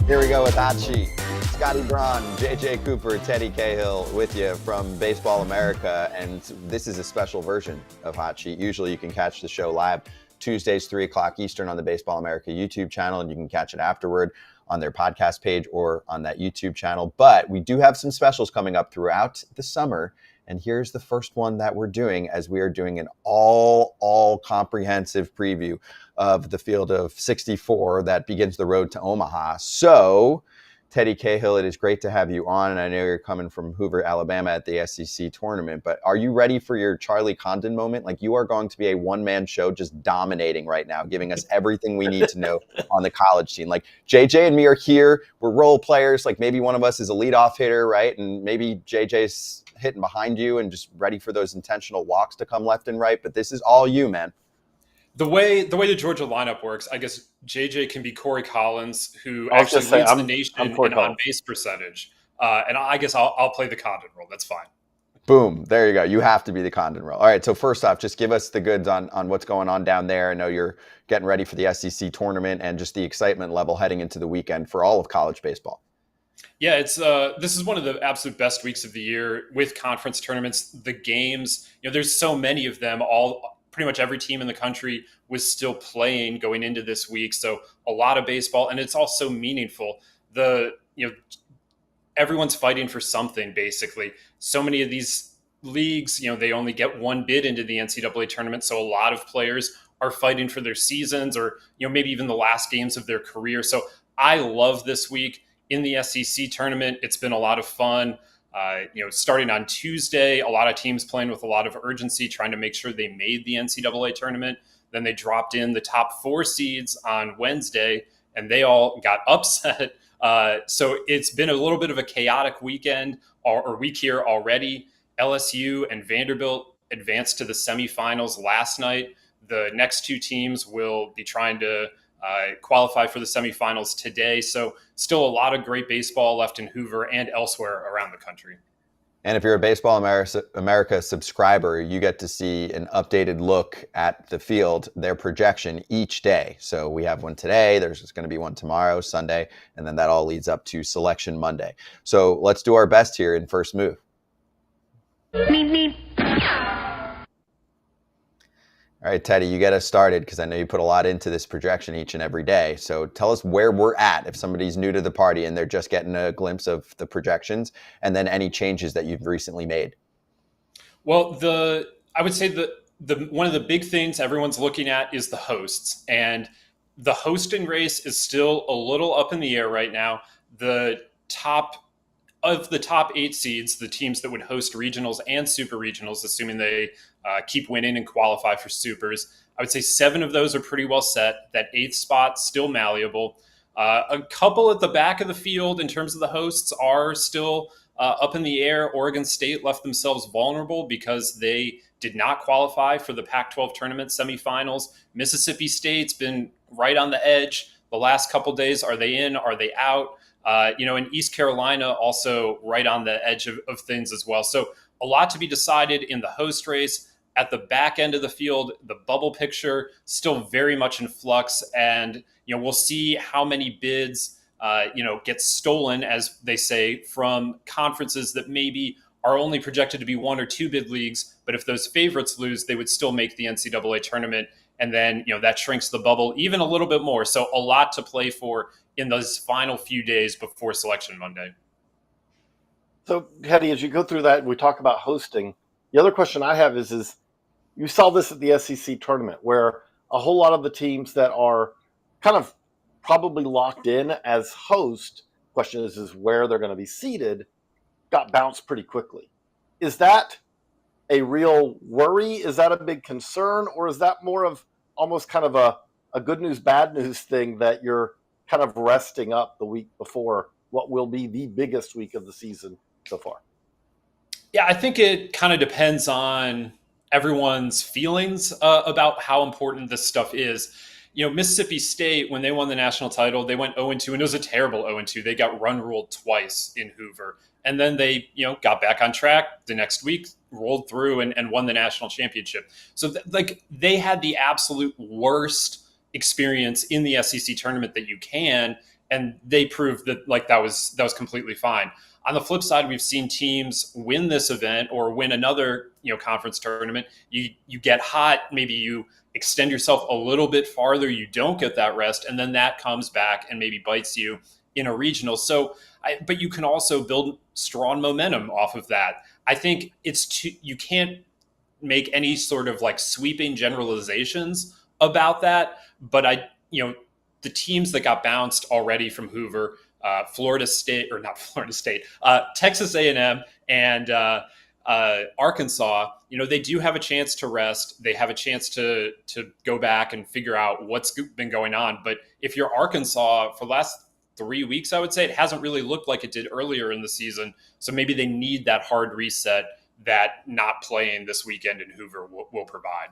Here we go with Hot Sheet. Scotty Braun, JJ Cooper, Teddy Cahill with you from Baseball America. And this is a special version of Hot Sheet. Usually you can catch the show live Tuesdays, 3 o'clock Eastern on the Baseball America YouTube channel. And you can catch it afterward on their podcast page or on that YouTube channel. But we do have some specials coming up throughout the summer. And here's the first one that we're doing, as we are doing an all comprehensive preview of the field of 64 that begins the road to Omaha. So, Teddy Cahill, it is great to have you on. And I know you're coming from Hoover, Alabama at the SEC tournament, but are you ready for your Charlie Condon moment? Like, you are going to be a one-man show just dominating right now, giving us everything we need to know on the college scene. Like, JJ and me are here. We're role players. Like, maybe one of us is a leadoff hitter, right? And maybe JJ's hitting behind you and just ready for those intentional walks to come left and right. But this is all you, man. The way the Georgia lineup works, I guess JJ can be Corey Collins, who actually leads the nation in on-base percentage. And I guess I'll play the Condon role. That's fine. Boom. There you go. You have to be the Condon role. All right. So first off, just give us the goods on what's going on down there. I know you're getting ready for the SEC tournament and just the excitement level heading into the weekend for all of college baseball. Yeah, it's this is one of the absolute best weeks of the year with conference tournaments. The games, there's so many of them. Pretty much every team in the country was still playing going into this week, so a lot of baseball, and it's all so meaningful. Everyone's fighting for something basically. So many of these leagues, they only get one bid into the NCAA tournament, so a lot of players are fighting for their seasons or maybe even the last games of their career. So I love this week. In the SEC tournament, it's been a lot of fun. Starting on Tuesday, a lot of teams playing with a lot of urgency, trying to make sure they made the NCAA tournament. Then they dropped in the top 4 seeds on Wednesday, and they all got upset. So it's been a little bit of a chaotic weekend or week here already. LSU and Vanderbilt advanced to the semifinals last night. The next 2 teams will be trying to qualify for the semifinals today. So still a lot of great baseball left in Hoover and elsewhere around the country. And if you're a Baseball America subscriber, you get to see an updated look at the field, their projection each day. So we have one today, there's going to be one tomorrow, Sunday, and then that all leads up to Selection Monday. So let's do our best here in First Move. All right, Teddy, you get us started because I know you put a lot into this projection each and every day. So tell us where we're at if somebody's new to the party and they're just getting a glimpse of the projections, and then any changes that you've recently made. Well, I would say the one of the big things everyone's looking at is the hosts, and the hosting race is still a little up in the air right now. The top 8 seeds, the teams that would host regionals and super regionals, assuming they keep winning and qualify for supers, I would say 7 of those are pretty well set. That 8th spot still malleable. A couple at the back of the field in terms of the hosts are still up in the air. Oregon State left themselves vulnerable because they did not qualify for the Pac-12 tournament semifinals. Mississippi State's been right on the edge the last couple days. Are they in? Are they out? And East Carolina also right on the edge of things as well. So a lot to be decided in the host race. At the back end of the field, the bubble picture still very much in flux. And, we'll see how many bids, get stolen, as they say, from conferences that maybe are only projected to be 1 or 2 bid leagues. But if those favorites lose, they would still make the NCAA tournament. And then, that shrinks the bubble even a little bit more. So a lot to play for in those final few days before Selection Monday. So, Teddy, as you go through that, we talk about hosting. The other question I have is you saw this at the SEC tournament where a whole lot of the teams that are kind of probably locked in as host, question is where they're going to be seated, got bounced pretty quickly. Is that a real worry? Is that a big concern? Or is that more of almost kind of a good news, bad news thing that you're kind of resting up the week before what will be the biggest week of the season so far? Yeah, I think it kind of depends on everyone's feelings about how important this stuff is. Mississippi State, when they won the national title, they went 0-2, and it was a terrible 0-2. They got run ruled twice in Hoover. And then they, got back on track the next week, rolled through and won the national championship. So they had the absolute worst experience in the SEC tournament that you can. and they proved that like that was completely fine. On the flip side, we've seen teams win this event or win another conference tournament. You get hot, maybe you extend yourself a little bit farther, you don't get that rest, and then that comes back and maybe bites you in a regional. So, but you can also build strong momentum off of that. I think you can't make any sort of like sweeping generalizations about that. But the teams that got bounced already from Hoover, Florida State, or not Florida State, Texas A&M and Arkansas, they do have a chance to rest. They have a chance to go back and figure out what's been going on. But if you're Arkansas for the last 3 weeks, I would say it hasn't really looked like it did earlier in the season. So maybe they need that hard reset that not playing this weekend in Hoover will provide.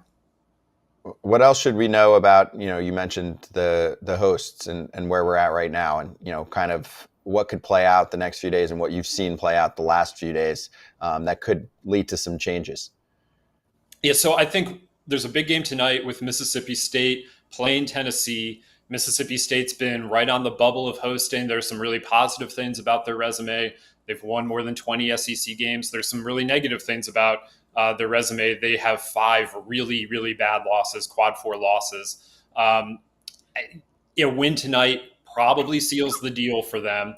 What else should we know about, you mentioned the hosts and where we're at right now, and, kind of what could play out the next few days and what you've seen play out the last few days that could lead to some changes? Yeah, so I think there's a big game tonight with Mississippi State playing Tennessee. Mississippi State's been right on the bubble of hosting. There's some really positive things about their resume. They've won more than 20 SEC games. There's some really negative things about their resume. They have 5 really, really bad losses, quad 4 losses. A win tonight probably seals the deal for them.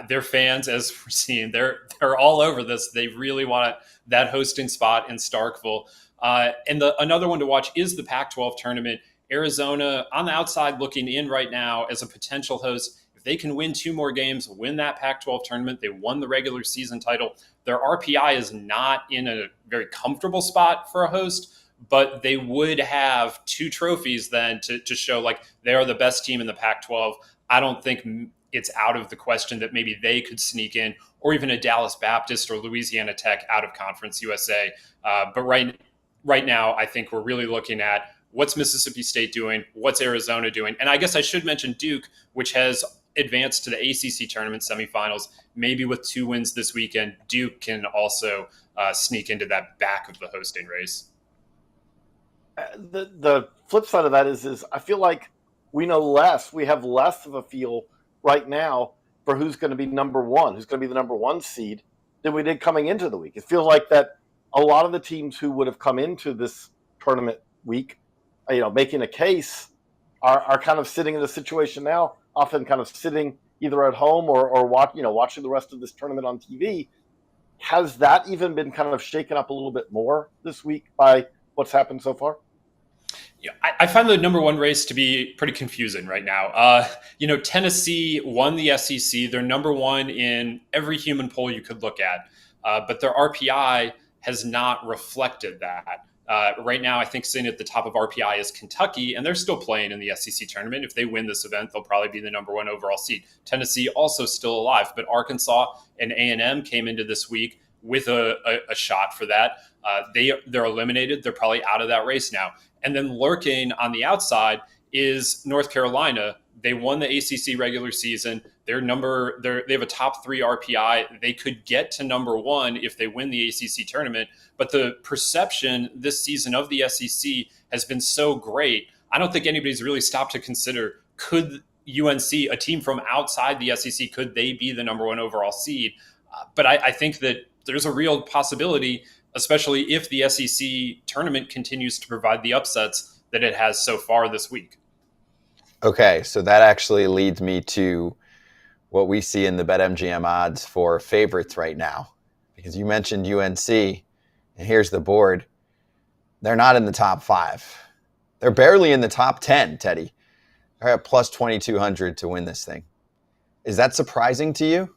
Their fans, as we're seeing, they're all over this. They really want that hosting spot in Starkville. And another one to watch is the Pac-12 tournament. Arizona on the outside looking in right now as a potential host. If they can win 2 more games, win that Pac-12 tournament, they won the regular season title. Their RPI is not in a very comfortable spot for a host, but they would have 2 trophies then to show like they are the best team in the Pac-12. I don't think it's out of the question that maybe they could sneak in, or even a Dallas Baptist or Louisiana Tech out of Conference USA. But right now, I think we're really looking at what's Mississippi State doing, what's Arizona doing. And I guess I should mention Duke, which has advanced to the ACC tournament semifinals. Maybe with 2 wins this weekend, Duke can also sneak into that back of the hosting race. The flip side of that is I feel like we know less. We have less of a feel right now for who's going to be number 1, who's going to be the number 1 seed than we did coming into the week. It feels like that a lot of the teams who would have come into this tournament week, making a case, are kind of sitting in a situation now, often kind of sitting either at home or watching the rest of this tournament on TV. Has that even been kind of shaken up a little bit more this week by what's happened so far? Yeah, I find the number 1 race to be pretty confusing right now. Tennessee won the SEC. They're number 1 in every human poll you could look at, but their RPI has not reflected that. Right now, I think sitting at the top of RPI is Kentucky, and they're still playing in the SEC tournament. If they win this event, they'll probably be the number 1 overall seed. Tennessee also still alive, but Arkansas and A&M came into this week with a shot for that. They're eliminated. They're probably out of that race now. And then lurking on the outside is North Carolina. They won the ACC regular season. They have a top 3 RPI. They could get to number 1 if they win the ACC tournament. But the perception this season of the SEC has been so great. I don't think anybody's really stopped to consider, could UNC, a team from outside the SEC, could they be the number 1 overall seed? But I think that there's a real possibility, especially if the SEC tournament continues to provide the upsets that it has so far this week. Okay, so that actually leads me to what we see in the BetMGM odds for favorites right now. Because you mentioned UNC, and here's the board. They're not in the top 5. They're barely in the top 10, Teddy. They're at plus 2,200 to win this thing. Is that surprising to you?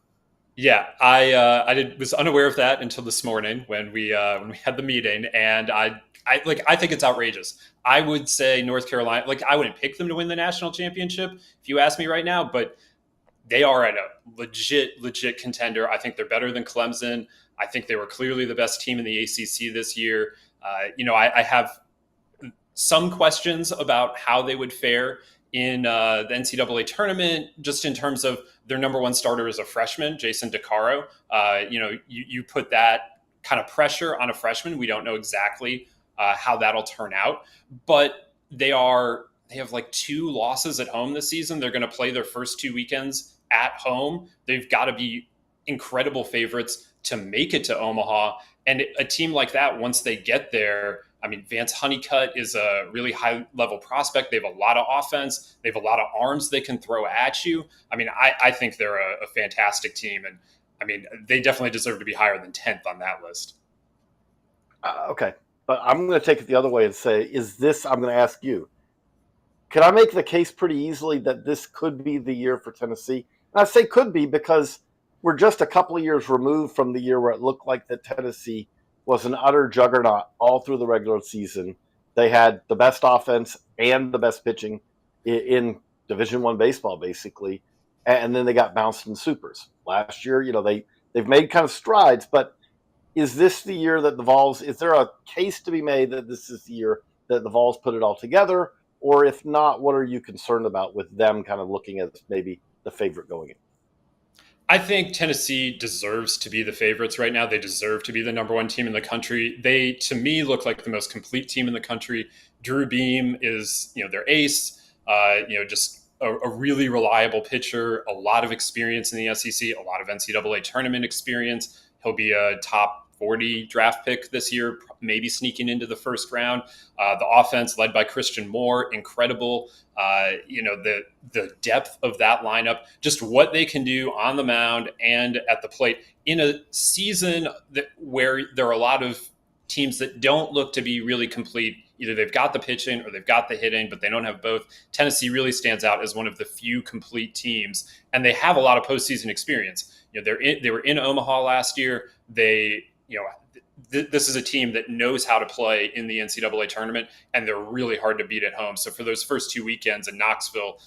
Yeah, I was unaware of that until this morning when we had the meeting, and I think it's outrageous. I would say North Carolina, I wouldn't pick them to win the national championship if you ask me right now, but they are at a legit contender. I think they're better than Clemson. I think they were clearly the best team in the ACC this year. I have some questions about how they would fare in the NCAA tournament, just in terms of their number 1 starter is a freshman, Jason DeCaro. You put that kind of pressure on a freshman. We don't know exactly how that'll turn out, but they are they have like 2 losses at home this season. They're going to play their first 2 weekends at home. They've got to be incredible favorites to make it to Omaha. And a team like that, once they get there, I mean, Vance Honeycutt is a really high level prospect. They have a lot of offense. They have a lot of arms they can throw at you. I mean, I think they're a fantastic team. And I mean, they definitely deserve to be higher than 10th on that list. Okay. But I'm going to take it the other way and say, I'm going to ask you, can I make the case pretty easily that this could be the year for Tennessee? And I say could be because we're just a couple of years removed from the year where it looked like that Tennessee was an utter juggernaut all through the regular season. They had the best offense and the best pitching in Division I baseball, basically. And then they got bounced in supers. Last year, they've made kind of strides, but is this the year that the Vols, is there a case to be made that this is the year that the Vols put it all together? Or if not, what are you concerned about with them kind of looking at maybe the favorite going in? I think Tennessee deserves to be the favorites right now. They deserve to be the number 1 team in the country. They, to me, look like the most complete team in the country. Drew Beam is, their ace, just a really reliable pitcher, a lot of experience in the SEC, a lot of NCAA tournament experience. He'll be a top 40 draft pick this year, maybe sneaking into the first round. The offense led by Christian Moore, incredible. The depth of that lineup, just what they can do on the mound and at the plate in a season where there are a lot of teams that don't look to be really complete. Either they've got the pitching or they've got the hitting, but they don't have both. Tennessee really stands out as one of the few complete teams, and they have a lot of postseason experience. They were in Omaha last year. This is a team that knows how to play in the NCAA tournament, and they're really hard to beat at home. So for those first 2 weekends in Knoxville,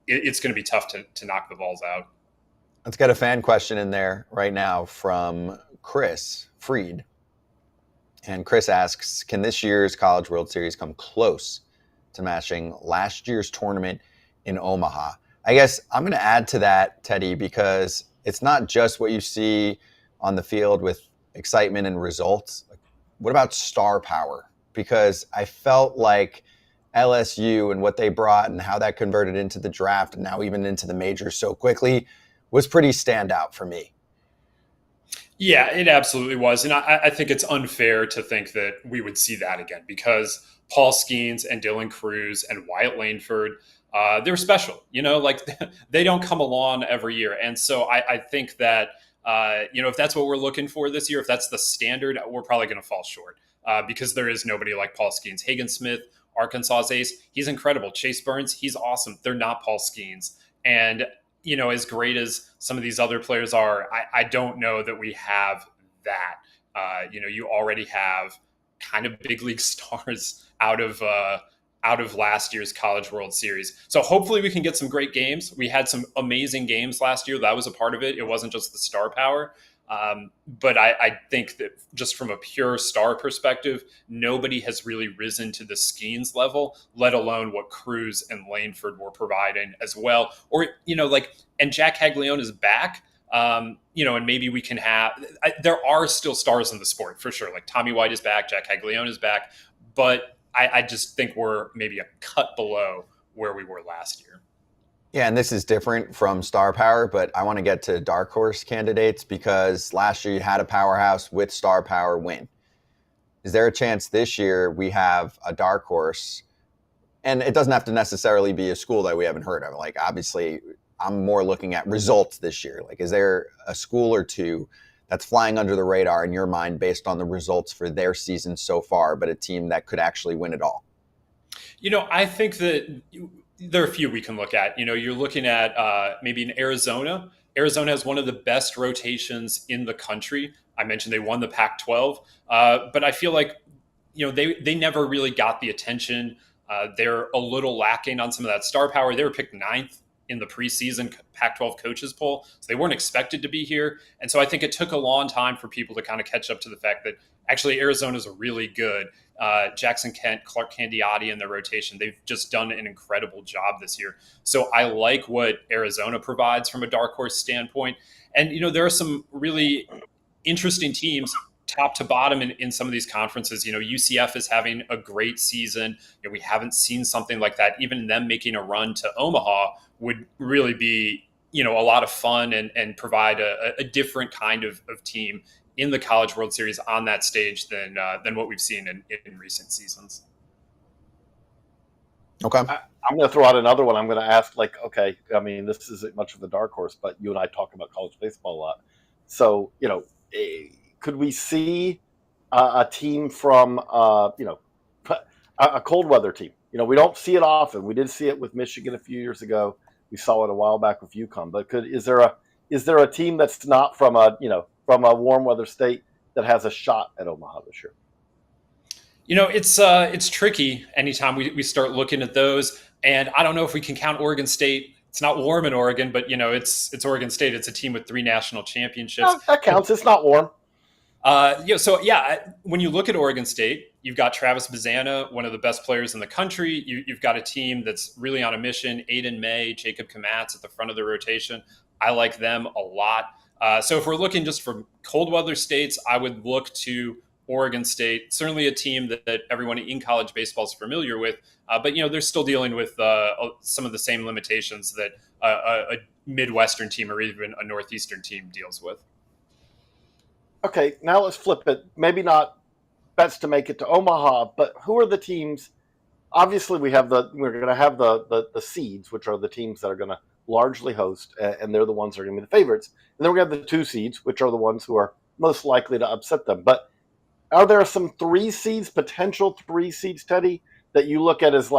it's going to be tough to knock the Vols out. Let's get a fan question in there right now from Chris Freed. And Chris asks, can this year's College World Series come close to matching last year's tournament in Omaha? I guess I'm going to add to that, Teddy, because it's not just what you see on the field with excitement and results. What about star power? Because I felt like LSU and what they brought and how that converted into the draft and now even into the majors so quickly was pretty standout for me. Yeah, it absolutely was. And I think it's unfair to think that we would see that again because Paul Skeens and Dylan Cruz and Wyatt Langford, they're special, they don't come along every year. And so I think that, if that's what we're looking for this year, if that's the standard, we're probably going to fall short because there is nobody like Paul Skeens. Hagen Smith, Arkansas's ace, he's incredible. Chase Burns, he's awesome. They're not Paul Skeens. And as great as some of these other players are, I don't know that we have that. You already have kind of big league stars out of last year's College World Series. So hopefully we can get some great games. We had some amazing games last year. That was a part of it. It wasn't just the star power. But I think that just from a pure star perspective, nobody has really risen to the Skeens level, let alone what Cruz and Langford were providing as well. Or, and Jack Caglione is back, and maybe we can there are still stars in the sport for sure. Like Tommy White is back, Jack Caglione is back, but I just think we're maybe a cut below where we were last year. Yeah, and this is different from star power, but I want to get to Darkhorse candidates because last year you had a powerhouse with star power win. Is there a chance this year we have a Darkhorse? And it doesn't have to necessarily be a school that we haven't heard of. Like, obviously, I'm more looking at results this year. Like, is there a school or two that's flying under the radar in your mind based on the results for their season so far, but a team that could actually win it all? I think that there are a few we can look at. You're looking at maybe in Arizona. Arizona has one of the best rotations in the country. I mentioned they won the Pac-12, but I feel like they never really got the attention. They're a little lacking on some of that star power. They were picked 9th in the preseason Pac-12 coaches poll, so they weren't expected to be here. And so I think it took a long time for people to kind of catch up to the fact that actually Arizona's really good. Jackson Kent, Clark Candiotti in their rotation. They've just done an incredible job this year. So I like what Arizona provides from a dark horse standpoint. And, there are some really interesting teams. top to bottom in some of these conferences. UCF is having a great season. We haven't seen something like that. Even them making a run to Omaha would really be, a lot of fun and provide a different kind of team in the College World Series on that stage than what we've seen in recent seasons. Okay. I'm going to throw out another one. I'm going to ask, okay, I mean, this isn't much of a dark horse, but you and I talk about college baseball a lot. So, could we see a team from, a cold weather team? We don't see it often. We did see it with Michigan a few years ago. We saw it a while back with UConn. But is there a team that's not from a warm weather state that has a shot at Omaha this year? It's tricky anytime we start looking at those. And I don't know if we can count Oregon State. It's not warm in Oregon, but it's Oregon State. It's a team with 3 national championships. That counts. It's not warm. When you look at Oregon State, you've got Travis Bazzana, one of the best players in the country. You've got a team that's really on a mission. Aiden May, Jacob Kamatz at the front of the rotation. I like them a lot. So if we're looking just for cold weather states, I would look to Oregon State, certainly a team that everyone in college baseball is familiar with, but they're still dealing with some of the same limitations that a Midwestern team or even a Northeastern team deals with. Okay, now let's flip it. Maybe not bets to make it to Omaha, but who are the teams? Obviously, we're going to have the seeds, which are the teams that are going to largely host, and they're the ones that are going to be the favorites. And then we're going to have the 2 seeds, which are the ones who are most likely to upset them. But are there some 3 seeds, potential 3 seeds, Teddy, that you look at as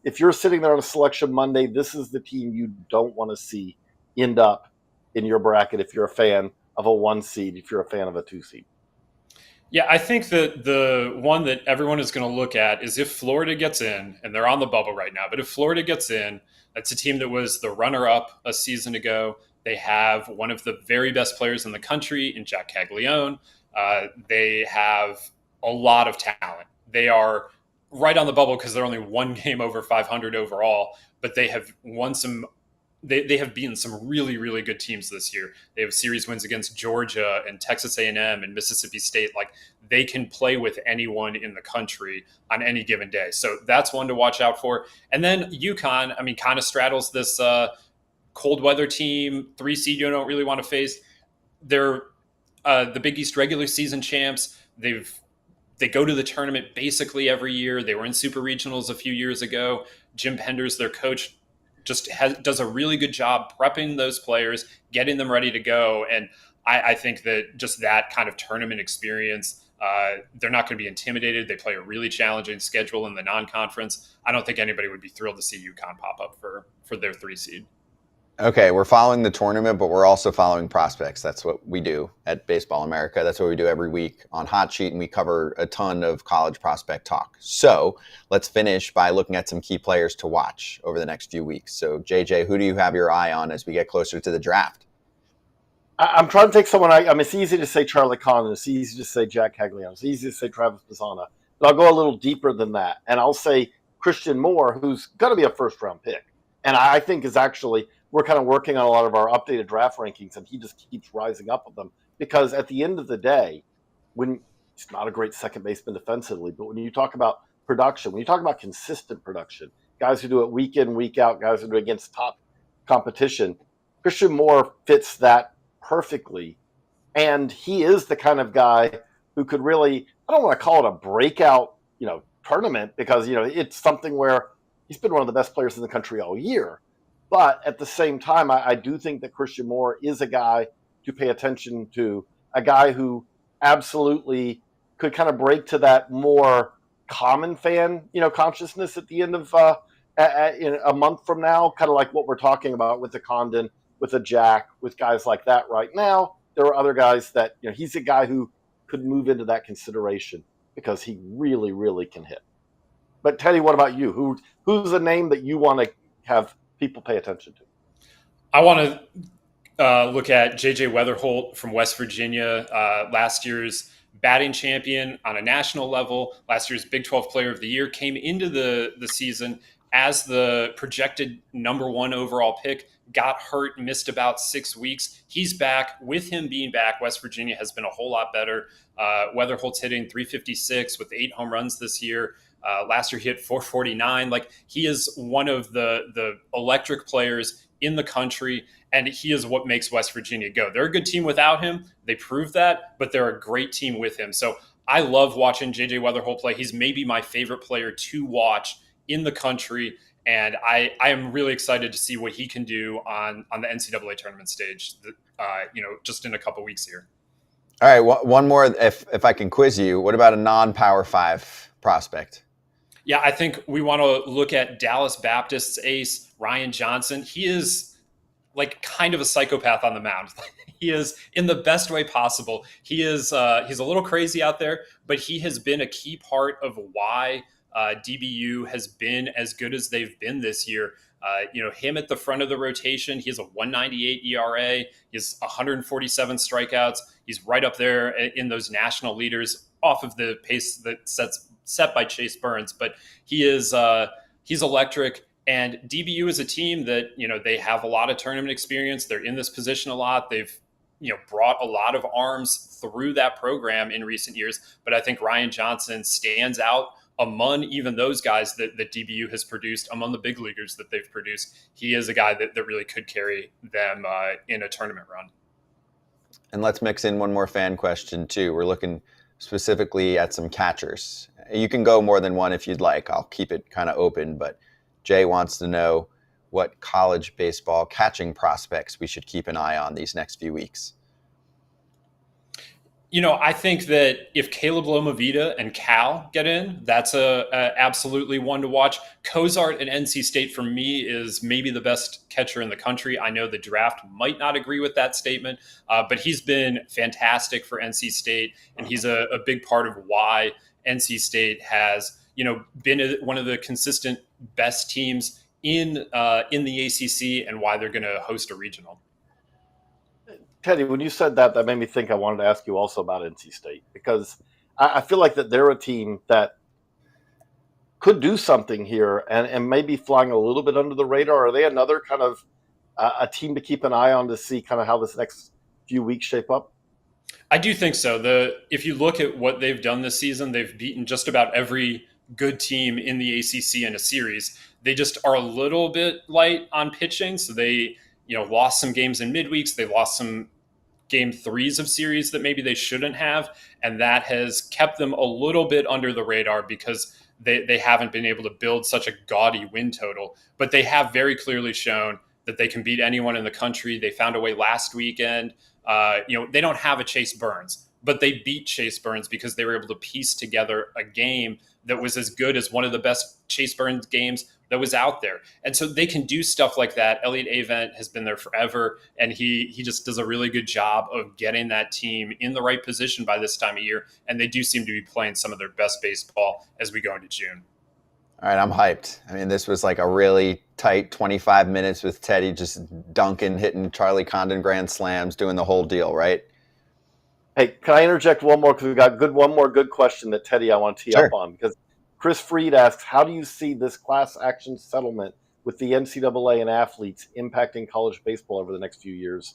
if you're sitting there on a selection Monday, this is the team you don't want to see end up in your bracket if you're a fan of a 1 seed, if you're a fan of a 2 seed? Yeah, I think that the one that everyone is going to look at is if Florida gets in, and they're on the bubble right now, but if Florida gets in, that's a team that was the runner-up a season ago. They have one of the very best players in the country in Jack Caglione. They have a lot of talent. They are right on the bubble because they're only 1 game over 500 overall, but they have won some. They have beaten some really, really good teams this year. They have series wins against Georgia and Texas A&M and Mississippi State. They can play with anyone in the country on any given day. So that's one to watch out for. And then UConn, kind of straddles this cold weather team, 3 seed you don't really want to face. They're the Big East regular season champs. They go to the tournament basically every year. They were in super regionals a few years ago. Jim Penders, their coach, does a really good job prepping those players, getting them ready to go. And I think that just that kind of tournament experience, they're not going to be intimidated. They play a really challenging schedule in the non-conference. I don't think anybody would be thrilled to see UConn pop up for their 3 seed. Okay, we're following the tournament, but we're also following prospects. That's what we do at Baseball America. That's what we do every week on Hot Sheet, and we cover a ton of college prospect talk. So let's finish by looking at some key players to watch over the next few weeks. So, JJ, who do you have your eye on as we get closer to the draft? I'm trying to take someone. It's easy to say Charlie Conn. It's easy to say Jack Caglione. It's easy to say Travis Bazzana. But I'll go a little deeper than that, and I'll say Christian Moore, who's going to be a first-round pick, and I think is actually – we're kind of working on a lot of our updated draft rankings, and he just keeps rising up with them because at the end of the day, when he's not a great second baseman defensively, but when you talk about production, when you talk about consistent production, guys who do it week in, week out, guys who do it against top competition, Christian Moore fits that perfectly. And he is the kind of guy who could really, I don't want to call it a breakout, tournament because, it's something where he's been one of the best players in the country all year. But at the same time, I do think that Christian Moore is a guy to pay attention to, a guy who absolutely could kind of break to that more common fan, consciousness at the end of in a month from now, kind of like what we're talking about with the Condon, with a Jack, with guys like that right now. There are other guys that, he's a guy who could move into that consideration because he really, really can hit. But Teddy, what about you? Who's a name that you want to have people pay attention to? I want to look at J.J. Weatherholt from West Virginia, last year's batting champion on a national level, last year's Big 12 Player of the Year, came into the season as the projected number 1 overall pick, got hurt, missed about 6 weeks. He's back. With him being back, West Virginia has been a whole lot better. Weatherholt's hitting 356 with 8 home runs this year. Last year he hit 449. Like, he is one of the electric players in the country, and he is what makes West Virginia go. They're a good team without him. They proved that, but they're a great team with him. So I love watching JJ Weatherholt play. He's maybe my favorite player to watch in the country, and I am really excited to see what he can do on the NCAA tournament stage, just in a couple weeks here. All right, one more, if I can quiz you. What about a non-Power 5 prospect? Yeah, I think we want to look at Dallas Baptist's ace, Ryan Johnson. He is like kind of a psychopath on the mound. He is, in the best way possible. He's a little crazy out there, but he has been a key part of why DBU has been as good as they've been this year. Him at the front of the rotation, he has a 198 ERA. He has 147 strikeouts. He's right up there in those national leaders off of the pace that's set by Chase Burns. But he's electric. And DBU is a team that, they have a lot of tournament experience. They're in this position a lot. They've, brought a lot of arms through that program in recent years. But I think Ryan Johnson stands out among even those guys that DBU has produced, among the big leaguers that they've produced. He is a guy that really could carry them in a tournament run. And let's mix in one more fan question too. We're looking specifically at some catchers. You can go more than one if you'd like. I'll keep it kind of open, but Jay wants to know what college baseball catching prospects we should keep an eye on these next few weeks. I think that if Caleb Lomavita and Cal get in, that's a absolutely one to watch. Cozart at NC State, for me, is maybe the best catcher in the country. I know the draft might not agree with that statement, but he's been fantastic for NC State, and he's a big part of why NC State has been one of the consistent best teams in the ACC, and why they're going to host a regional. Teddy, when you said that made me think I wanted to ask you also about NC State, because I feel like that they're a team that could do something here and maybe flying a little bit under the radar. Are they another kind of a team to keep an eye on to see kind of how this next few weeks shape up? I do think so. If you look at what they've done this season, they've beaten just about every good team in the ACC in a series. They just are a little bit light on pitching, so they lost some games in midweeks. They lost some game 3s of series that maybe they shouldn't have, and that has kept them a little bit under the radar because they haven't been able to build such a gaudy win total. But they have very clearly shown that they can beat anyone in the country. They found a way last weekend. They don't have a Chase Burns, but they beat Chase Burns because they were able to piece together a game that was as good as one of the best Chase Burns games that was out there. And so they can do stuff like that. Elliot Avent has been there forever, and he just does a really good job of getting that team in the right position by this time of year. And they do seem to be playing some of their best baseball as we go into June. All right, I'm hyped. I mean, this was like a really tight 25 minutes with Teddy just dunking, hitting Charlie Condon grand slams, doing the whole deal, right? Hey, can I interject one more? Because we got one more good question that Teddy I want to tee Sure. up on. Because Chris Freed asks, how do you see this class action settlement with the NCAA and athletes impacting college baseball over the next few years?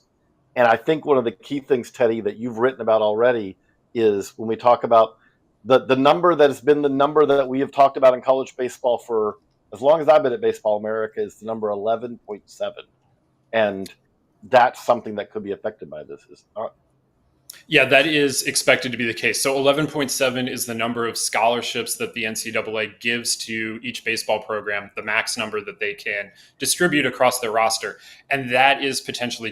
And I think one of the key things, Teddy, that you've written about already is when we talk about the number that has been the number that we have talked about in college baseball for as long as I've been at Baseball America is the number 11.7. And that's something that could be affected by this. Yeah, that is expected to be the case. So 11.7 is the number of scholarships that the NCAA gives to each baseball program, the max number that they can distribute across their roster. And that is potentially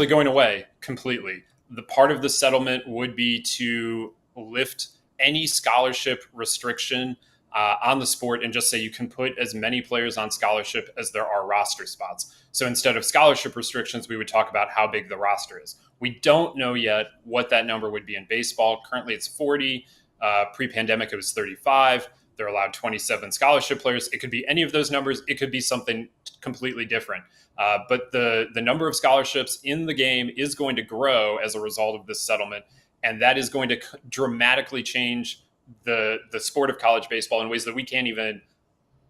going away completely. The part of the settlement would be to lift any scholarship restriction on the sport and just say you can put as many players on scholarship as there are roster spots. So instead of scholarship restrictions, we would talk about how big the roster is. We don't know yet what that number would be in baseball. Currently it's 40. Pre-pandemic, it was 35. They're allowed 27 scholarship players. It could be any of those numbers. It could be something completely different. But the number of scholarships in the game is going to grow as a result of this settlement. And that is going to dramatically change the sport of college baseball in ways that we can't even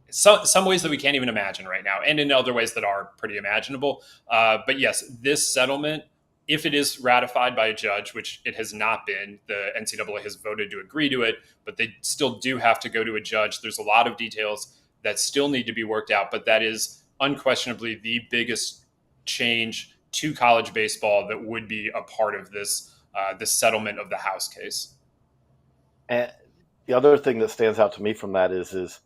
some ways that we can't even imagine right now, and in other ways that are pretty imaginable. But yes, this settlement, if it is ratified by a judge, which it has not been, the NCAA has voted to agree to it, but they still do have to go to a judge. There's a lot of details that still need to be worked out, but that is unquestionably the biggest change to college baseball that would be a part of this settlement of the House case. And the other thing that stands out to me from that is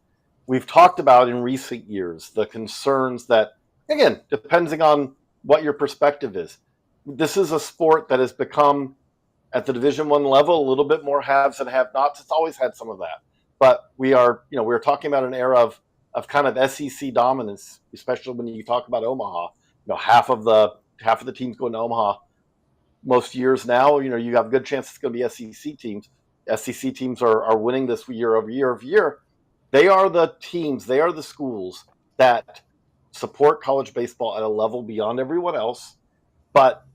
we've talked about in recent years the concerns that, again, depending on what your perspective is, this is a sport that has become, at the Division I level, a little bit more haves and have-nots. It's always had some of that, but we're talking about an era of kind of SEC dominance, especially when you talk about Omaha. Half of the teams going to Omaha most years now. You have a good chance it's going to be SEC teams. SEC teams are winning this year over year over year. They are the teams, they are the schools that support college baseball at a level beyond everyone else. But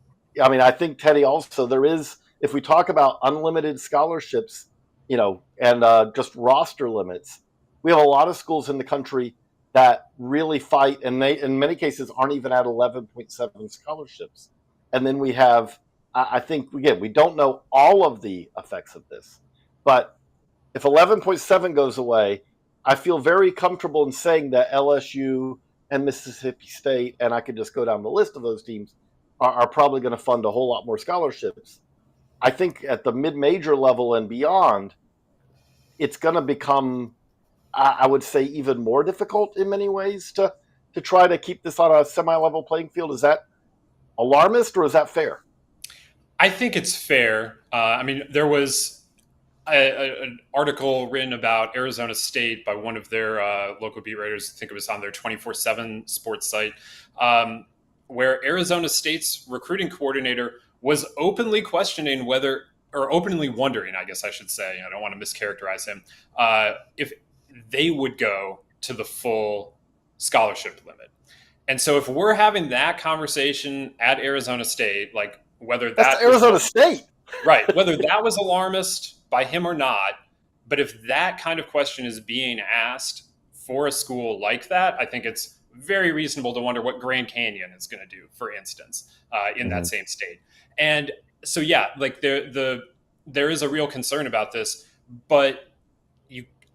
I mean, I think, Teddy, also there is, if we talk about unlimited scholarships, and just roster limits, we have a lot of schools in the country that really fight, and they, in many cases, aren't even at 11.7 scholarships. And then we have, I think, again, we don't know all of the effects of this, but if 11.7 goes away, I feel very comfortable in saying that LSU and Mississippi State, and I could just go down the list of those teams, are probably going to fund a whole lot more scholarships. I think at the mid-major level and beyond, it's going to become, I would say, even more difficult in many ways to try to keep this on a semi-level playing field. Is that alarmist or is that fair? I think it's fair. I mean, there was an article written about Arizona State by one of their local beat writers. I think it was on their 24/7 sports site, where Arizona State's recruiting coordinator was openly questioning openly wondering, I guess I should say, I don't want to mischaracterize him, if they would go to the full scholarship limit. And so if we're having that conversation at Arizona State, like whether that's Arizona State, right, whether that was alarmist by him or not, but if that kind of question is being asked for a school like that, I think it's very reasonable to wonder what Grand Canyon is going to do, for instance, in that same state. And so, yeah, like there is a real concern about this, but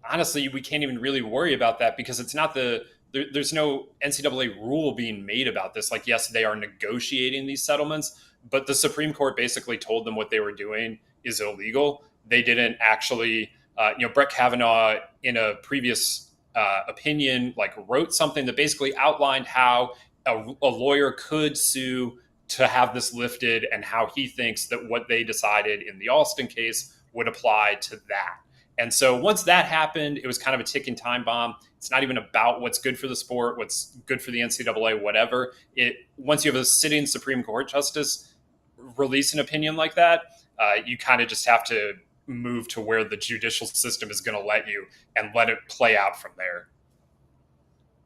honestly, we can't even really worry about that because it's not there's no NCAA rule being made about this. Like, yes, they are negotiating these settlements, but the Supreme Court basically told them what they were doing is illegal. They didn't actually, Brett Kavanaugh in a previous opinion, like wrote something that basically outlined how a lawyer could sue to have this lifted and how he thinks that what they decided in the Alston case would apply to that. And so once that happened, it was kind of a ticking time bomb. It's not even about what's good for the sport, what's good for the NCAA, whatever. Once you have a sitting Supreme Court justice release an opinion like that, you kind of just have to move to where the judicial system is going to let you and let it play out from there.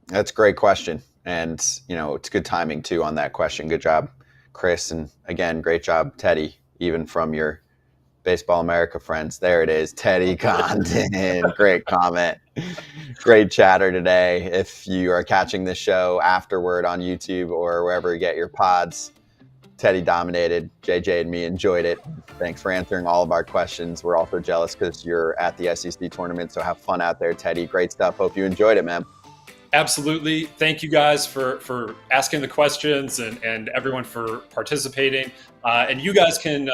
That's a great question. And, it's good timing too on that question. Good job, Chris. And again, great job, Teddy, even from your Baseball America friends. There it is. Teddy Condon. Great comment. Great chatter today. If you are catching this show afterward on YouTube or wherever you get your pods, Teddy dominated. JJ and me enjoyed it. Thanks for answering all of our questions. We're also jealous because you're at the SEC tournament, so have fun out there, Teddy. Great stuff. Hope you enjoyed it, man. Absolutely. Thank you guys for asking the questions and everyone for participating. And you guys can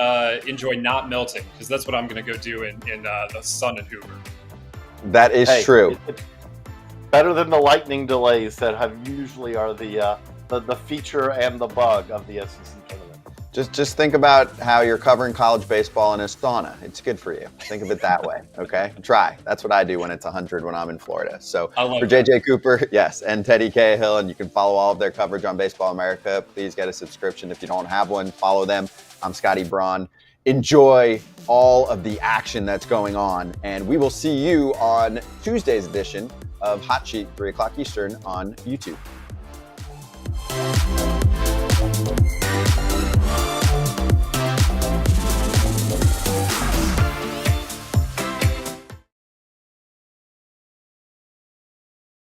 enjoy not melting because that's what I'm going to go do in the sun in Hoover. That is true. It's better than the lightning delays that usually are the feature and the bug of the SEC tournament. Just think about how you're covering college baseball in a sauna. It's good for you. Think of it that way, okay? Try. That's what I do when it's 100 when I'm in Florida. So for JJ Cooper, yes, and Teddy Cahill, and you can follow all of their coverage on Baseball America. Please get a subscription if you don't have one. Follow them. I'm Scotty Braun. Enjoy all of the action that's going on, and we will see you on Tuesday's edition of Hot Sheet, 3 o'clock Eastern on YouTube.